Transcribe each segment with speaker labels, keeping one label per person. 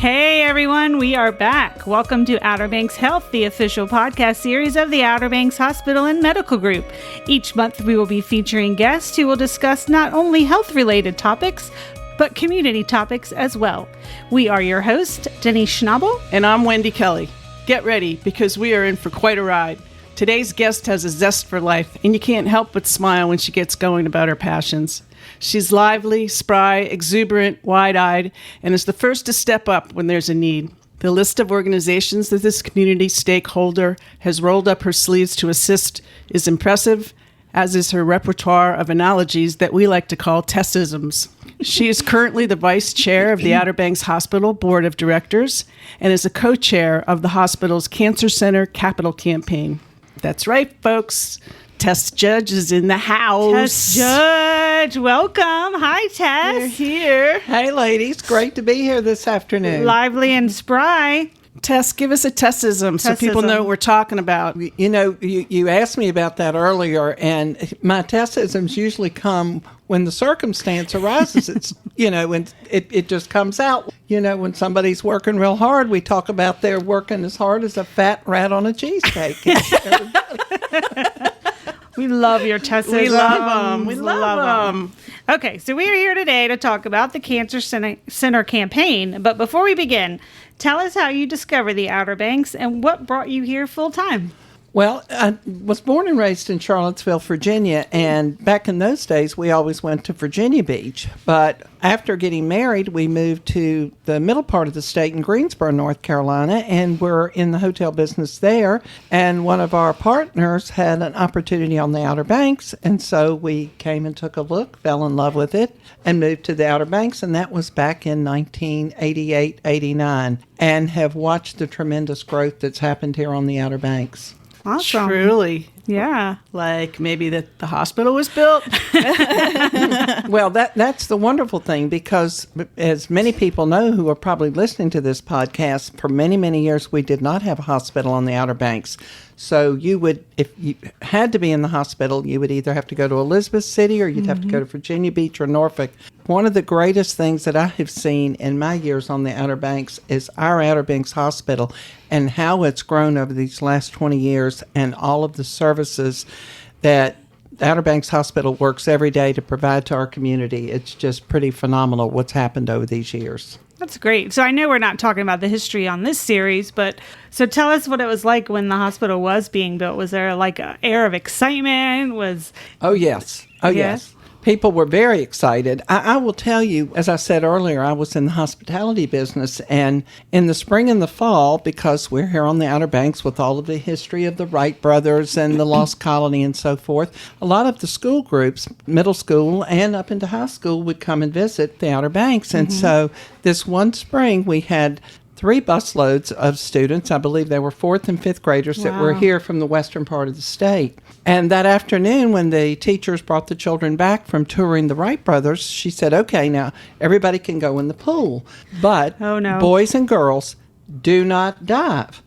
Speaker 1: Hey everyone, we are back. Welcome to Outer Banks Health, the official podcast series of the Outer Banks Hospital and Medical Group. Each month we will be featuring guests who will discuss not only health-related topics, but community topics as well. We are your hosts, Denise Schnabel.
Speaker 2: And I'm Wendy Kelly. Get ready, because we are in for quite a ride. Today's guest has a zest for life, and you can't help but smile when she gets going about her passions. She's lively, spry, exuberant, wide-eyed, and is the first to step up when there's a need. The list of organizations that this community stakeholder has rolled up her sleeves to assist is impressive, as is her repertoire of analogies that we like to call Tessisms. She is currently the vice chair of the Outer Banks Hospital Board of Directors and is a co-chair of the hospital's Cancer Center Capital Campaign. That's right, folks. Tess Judge is in the house.
Speaker 1: Tess Judge, welcome. Hi, Tess.
Speaker 2: You're here.
Speaker 3: Hey, ladies. Great to be here this afternoon.
Speaker 1: Lively and spry.
Speaker 2: Tess, give us a Tessism so people know what we're talking about.
Speaker 3: You know, you asked me about that earlier, and my Tessisms usually come when the circumstance arises. It's, when it just comes out. When somebody's working real hard, we talk about they're working as hard as a fat rat on a cheesecake.
Speaker 1: We love your Tessisms.
Speaker 2: We love them. We love them.
Speaker 1: Okay, so we are here today to talk about the Cancer Center campaign. But before we begin, tell us how you discovered the Outer Banks and what brought you here full time.
Speaker 3: Well, I was born and raised in Charlottesville, Virginia, and back in those days, we always went to Virginia Beach. But after getting married, we moved to the middle part of the state in Greensboro, North Carolina, and we're in the hotel business there. And one of our partners had an opportunity on the Outer Banks, and so we came and took a look, fell in love with it, and moved to the Outer Banks, and that was back in 1988-89, and have watched the tremendous growth that's happened here on the Outer Banks.
Speaker 1: Awesome.
Speaker 2: Truly.
Speaker 1: Yeah.
Speaker 2: Like maybe that the hospital was built.
Speaker 3: Well, that's the wonderful thing, because as many people know who are probably listening to this podcast, for many, many years we did not have a hospital on the Outer Banks. So you would, if you had to be in the hospital, you would either have to go to Elizabeth City or you'd have to go to Virginia Beach or Norfolk. One of the greatest things that I have seen in my years on the Outer Banks is our Outer Banks Hospital and how it's grown over these last 20 years, and all of the services that the Outer Banks Hospital works every day to provide to our community. It's just pretty phenomenal what's happened over these years.
Speaker 1: That's great. So I know we're not talking about the history on this series, but so tell us what it was like when the hospital was being built. Was there like an air of excitement?
Speaker 3: Oh, yes. Yes. People were very excited. I will tell you, as I said earlier, I was in the hospitality business, and in the spring and the fall, because we're here on the Outer Banks with all of the history of the Wright brothers and the Lost Colony and so forth, a lot of the school groups, middle school and up into high school, would come and visit the Outer Banks. And so this one spring, we had 3 busloads of students. I believe they were 4th and 5th graders that were here from the western part of the state. And that afternoon, when the teachers brought the children back from touring the Wright brothers, she said, okay, now everybody can go in the pool. But boys and girls, do not dive.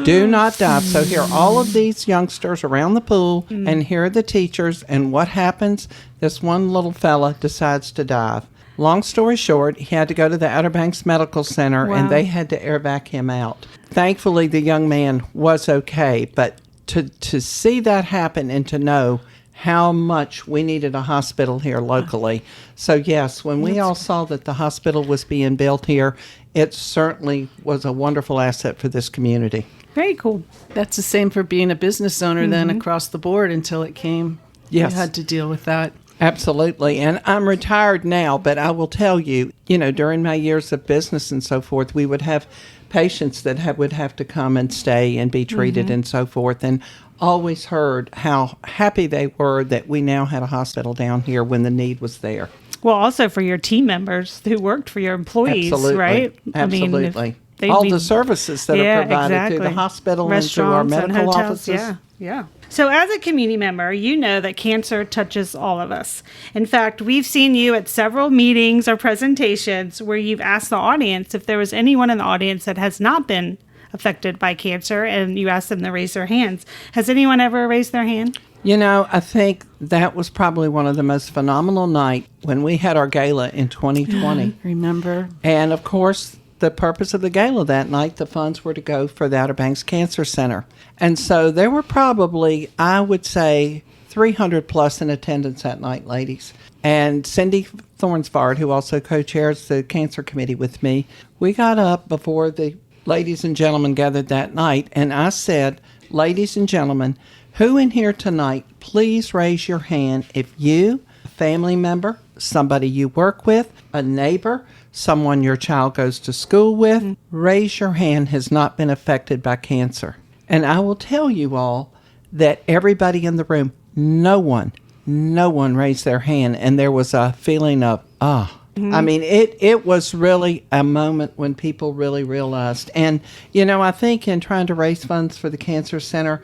Speaker 3: Do not dive. So here are all of these youngsters around the pool, and here are the teachers. And what happens? This one little fella decides to dive. Long story short, he had to go to the Outer Banks Medical Center, and they had to airback him out. Thankfully, the young man was okay, but to see that happen and to know how much we needed a hospital here locally. So, yes, when we all saw that the hospital was being built here, it certainly was a wonderful asset for this community.
Speaker 1: Very cool.
Speaker 2: That's the same for being a business owner then across the board until it came.
Speaker 3: Yes.
Speaker 2: You had to deal with that.
Speaker 3: Absolutely. And I'm retired now, but I will tell you, during my years of business and so forth, we would have patients that would have to come and stay and be treated and so forth, and always heard how happy they were that we now had a hospital down here when the need was there.
Speaker 1: Well, also for your team members who worked for your employees,
Speaker 3: Absolutely.
Speaker 1: right?
Speaker 3: Absolutely. All the services that are provided through the hospital and through our medical offices.
Speaker 1: Yeah. So as a community member, you know that cancer touches all of us. In fact, we've seen you at several meetings or presentations where you've asked the audience if there was anyone in the audience that has not been affected by cancer, and you asked them to raise their hands. Has anyone ever raised their hand?
Speaker 3: I think that was probably one of the most phenomenal nights when we had our gala in 2020.
Speaker 2: Remember?
Speaker 3: And of course, the purpose of the gala that night, the funds were to go for the Outer Banks Cancer Center. And so there were probably, I would say, 300 plus in attendance that night, ladies. And Cindy Thornsvard, who also co-chairs the cancer committee with me, we got up before the ladies and gentlemen gathered that night, and I said, ladies and gentlemen, who in here tonight, please raise your hand if you, a family member, somebody you work with, a neighbor, someone your child goes to school with, raise your hand, has not been affected by cancer. And I will tell you all that everybody in the room, no one raised their hand, and there was a feeling of, I mean, it was really a moment when people really realized. And, I think in trying to raise funds for the Cancer Center,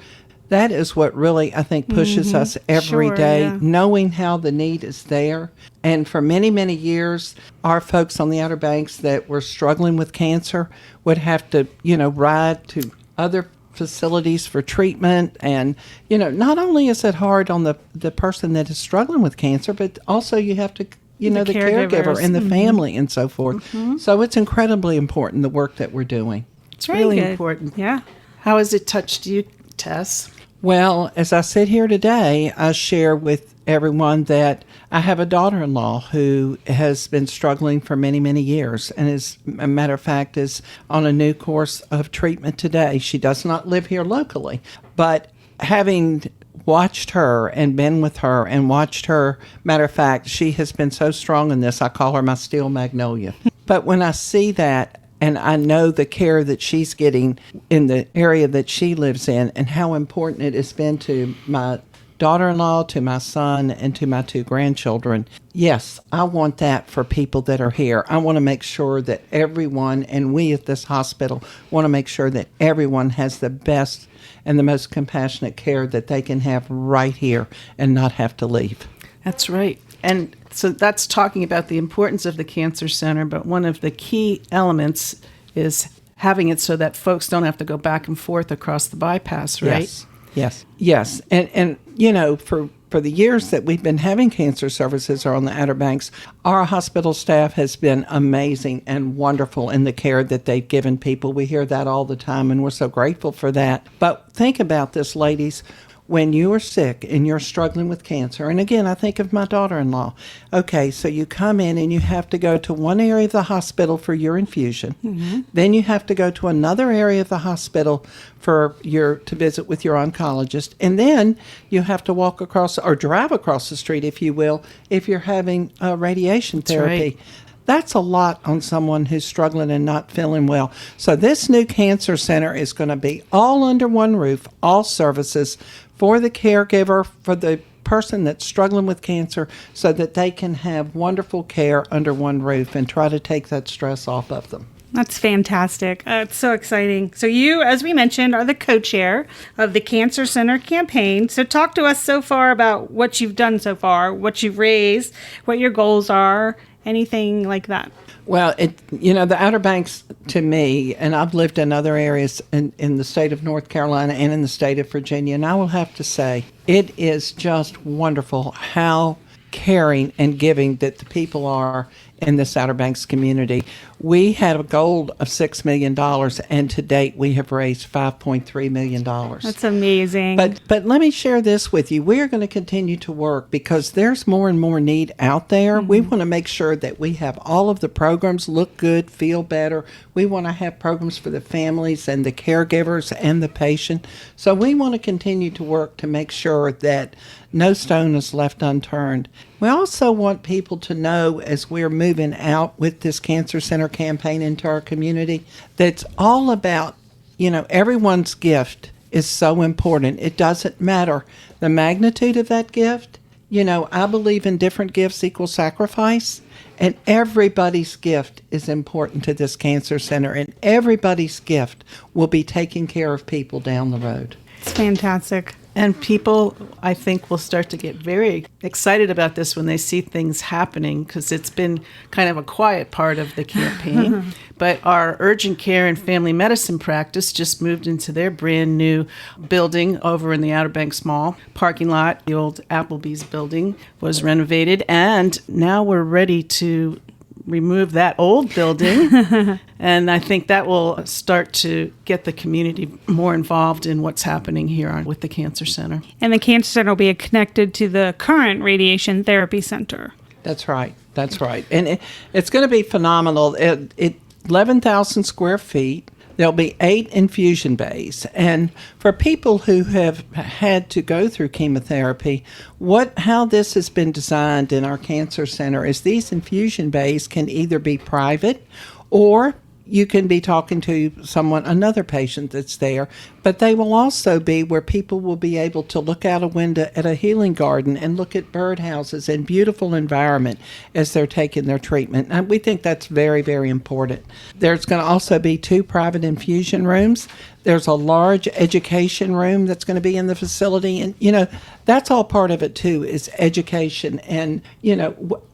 Speaker 3: that is what really, I think, pushes us every day,
Speaker 1: yeah.
Speaker 3: knowing how the need is there. And for many, many years, our folks on the Outer Banks that were struggling with cancer would have to, ride to other facilities for treatment. And, not only is it hard on the person that is struggling with cancer, but also you have to, the caregiver
Speaker 1: caregivers.
Speaker 3: and the family and so forth. So it's incredibly important, the work that we're doing.
Speaker 2: It's
Speaker 1: Very
Speaker 2: really
Speaker 1: good.
Speaker 2: important.
Speaker 1: Yeah.
Speaker 2: How has it touched you, Tess?
Speaker 3: Well, as I sit here today, I share with everyone that I have a daughter-in-law who has been struggling for many, many years, and as a matter of fact is on a new course of treatment today. She does not live here locally, but having watched her and been with her and watched her, matter of fact, she has been so strong in this, I call her my steel magnolia. But when I see that, and I know the care that she's getting in the area that she lives in and how important it has been to my daughter-in-law, to my son, and to my 2 grandchildren. Yes, I want that for people that are here. I want to make sure that everyone, and we at this hospital, want to make sure that everyone has the best and the most compassionate care that they can have right here and not have to leave.
Speaker 2: That's right. And so that's talking about the importance of the Cancer Center, but one of the key elements is having it so that folks don't have to go back and forth across the bypass, right?
Speaker 3: Yes. And for the years that we've been having cancer services on the Outer Banks, our hospital staff has been amazing and wonderful in the care that they've given people. We hear that all the time, and we're so grateful for that. But think about this, ladies. When you are sick and you're struggling with cancer, and again, I think of my daughter-in-law. Okay, so you come in and you have to go to one area of the hospital for your infusion. Then you have to go to another area of the hospital to visit with your oncologist. And then you have to walk across or drive across the street, if you will, if you're having radiation therapy.
Speaker 2: Right.
Speaker 3: That's a lot on someone who's struggling and not feeling well. So this new cancer center is going to be all under one roof, all services for the caregiver, for the person that's struggling with cancer, so that they can have wonderful care under one roof and try to take that stress off of them.
Speaker 1: That's fantastic. It's so exciting. So you, as we mentioned, are the co-chair of the Cancer Center campaign. So talk to us so far about what you've done so far, what you've raised, what your goals are, anything like that.
Speaker 3: Well, the Outer Banks, to me, and I've lived in other areas in the state of North Carolina and in the state of Virginia, and I will have to say, it is just wonderful how caring and giving that the people are in this Outer Banks community. We had a goal of $6 million, and to date we have raised $5.3 million.
Speaker 1: That's amazing.
Speaker 3: But let me share this with you. We are going to continue to work because there's more and more need out there. We want to make sure that we have all of the programs look good, feel better. We want to have programs for the families and the caregivers and the patient. So we want to continue to work to make sure that no stone is left unturned. We also want people to know, as we're moving out with this Cancer Center campaign into our community, that's all about, everyone's gift is so important. It doesn't matter the magnitude of that gift. I believe in different gifts equal sacrifice, and everybody's gift is important to this Cancer Center, and everybody's gift will be taking care of people down the road.
Speaker 1: It's fantastic.
Speaker 2: And people, I think, will start to get very excited about this when they see things happening, because it's been kind of a quiet part of the campaign. But our urgent care and family medicine practice just moved into their brand new building over in the Outer Banks Mall parking lot. The old Applebee's building was renovated, and now we're ready to remove that old building And I think that will start to get the community more involved in what's happening here with the Cancer Center.
Speaker 1: And the Cancer Center will be connected to the current Radiation Therapy Center.
Speaker 3: That's right. That's right. And it's going to be phenomenal. 11,000 square feet. There'll be 8 infusion bays. And for people who have had to go through chemotherapy, how this has been designed in our cancer center is these infusion bays can either be private, or you can be talking to another patient that's there, but they will also be where people will be able to look out a window at a healing garden and look at birdhouses and beautiful environment as they're taking their treatment. And we think that's very, very important. There's going to also be 2 private infusion rooms. There's a large education room that's going to be in the facility. And, that's all part of it, too, is education. And,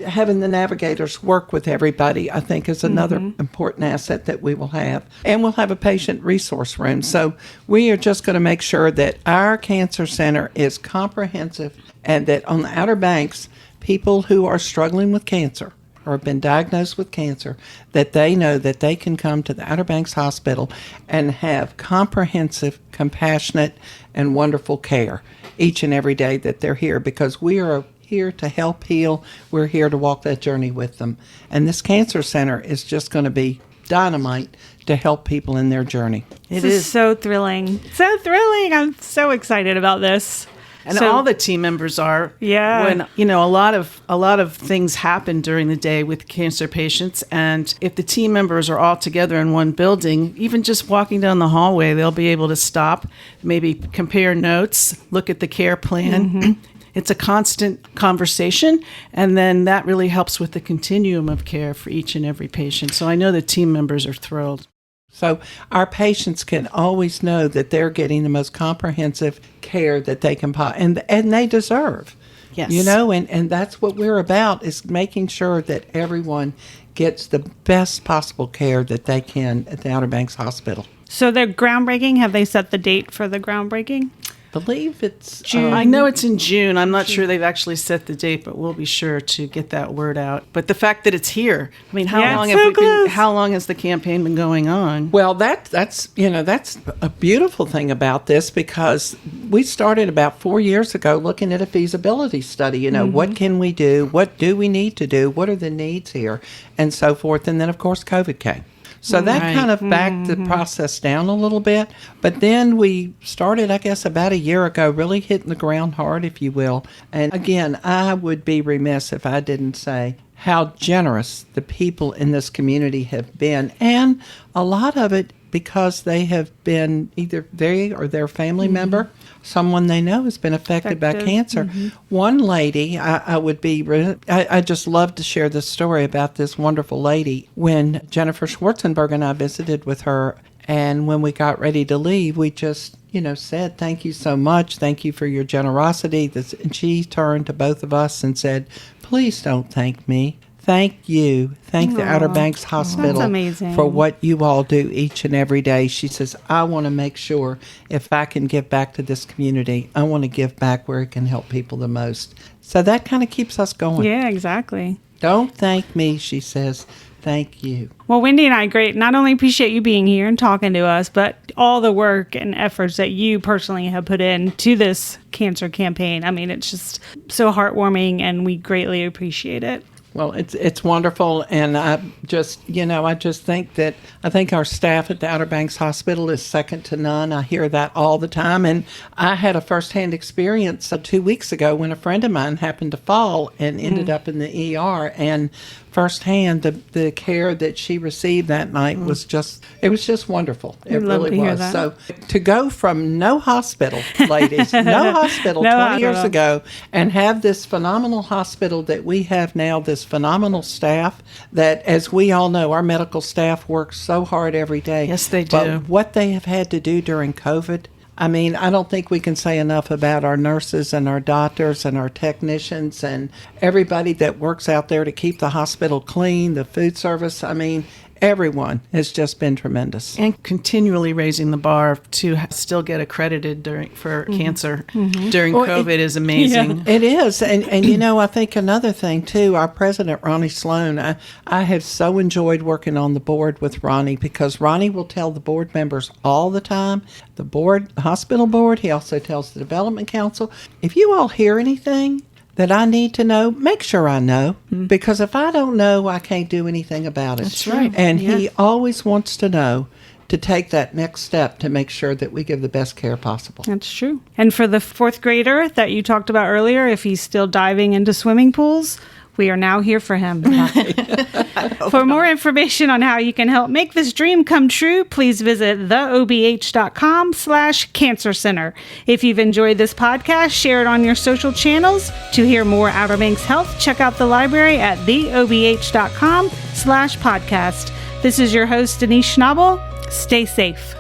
Speaker 3: having the navigators work with everybody, I think, is another important asset that we will have. And we'll have a patient resource room. So we are just going to make sure that our cancer center is comprehensive, and that on the Outer Banks, people who are struggling with cancer or have been diagnosed with cancer, that they know that they can come to the Outer Banks Hospital and have comprehensive, compassionate, and wonderful care each and every day that they're here, because we are here to help heal. We're here to walk that journey with them. And this cancer center is just going to be dynamite to help people in their journey.
Speaker 1: This is so thrilling. So thrilling. I'm so excited about this.
Speaker 2: And all the team members are.
Speaker 1: Yeah.
Speaker 2: When a lot of things happen during the day with cancer patients, and if the team members are all together in one building, even just walking down the hallway, they'll be able to stop, maybe compare notes, look at the care plan. It's a constant conversation, and then that really helps with the continuum of care for each and every patient. So I know the team members are thrilled.
Speaker 3: So our patients can always know that they're getting the most comprehensive care that they can and they deserve.
Speaker 2: Yes.
Speaker 3: And that's what we're about, is making sure that everyone gets the best possible care that they can at the Outer Banks Hospital.
Speaker 1: So they're groundbreaking. Have they set the date for the groundbreaking?
Speaker 3: I believe it's
Speaker 1: June.
Speaker 2: I know it's in June. I'm not sure they've actually set the date, but we'll be sure to get that word out. But the fact that it's here, I mean, how long has the campaign been going on?
Speaker 3: Well, that's a beautiful thing about this, because we started about 4 years ago looking at a feasibility study. What can we do? What do we need to do? What are the needs here? And so forth. And then, of course, COVID came. So that kind of backed the process down a little bit. But then we started, I guess, about a year ago, really hitting the ground hard, if you will. And again, I would be remiss if I didn't say how generous the people in this community have been. And a lot of it because they have been either they or their family member, someone they know has been affected by cancer. One lady, I just love to share this story about this wonderful lady. When Jennifer Schwarzenberg and I visited with her, and when we got ready to leave, we just, said, thank you so much. Thank you for your generosity. And she turned to both of us and said, please don't thank me. Thank you. Thank the Outer Banks Hospital for what you all do each and every day. She says, I want to make sure if I can give back to this community, I want to give back where it can help people the most. So that kind of keeps us going.
Speaker 1: Yeah, exactly.
Speaker 3: Don't thank me, she says. Thank you.
Speaker 1: Well, Wendy and I not only appreciate you being here and talking to us, but all the work and efforts that you personally have put into this cancer campaign. I mean, it's just so heartwarming, and we greatly appreciate it.
Speaker 3: Well, it's wonderful, and I just think our staff at the Outer Banks Hospital is second to none. I hear that all the time, and I had a firsthand experience 2 weeks ago when a friend of mine happened to fall and ended up in the ER, and firsthand the care that she received that night was just wonderful. It really was. So to go from no hospital, ladies, no hospital 20 years ago, and have this phenomenal hospital that we have now, this phenomenal staff that, as we all know, our medical staff works so hard every day.
Speaker 2: Yes, they do.
Speaker 3: But what they have had to do during COVID, I mean, I don't think we can say enough about our nurses and our doctors and our technicians and everybody that works out there to keep the hospital clean, the food service. I mean, everyone has just been tremendous.
Speaker 2: And continually raising the bar to still get accredited for cancer during COVID is amazing.
Speaker 3: It is. And you know, I think another thing, too, our president, Ronnie Sloan, I have so enjoyed working on the board with Ronnie because Ronnie will tell the board members all the time, the hospital board, he also tells the development council, if you all hear anything that I need to know, make sure I know. Because if I don't know, I can't do anything about it.
Speaker 2: That's right.
Speaker 3: And he always wants to know to take that next step to make sure that we give the best care possible.
Speaker 1: That's true. And for the fourth grader that you talked about earlier, if he's still diving into swimming pools, we are now here for him. For more information on how you can help make this dream come true, please visit theobh.com/cancer center. If you've enjoyed this podcast, share it on your social channels. To hear more Outer Banks Health, check out the library at theobh.com/podcast. This is your host, Denise Schnabel. Stay safe.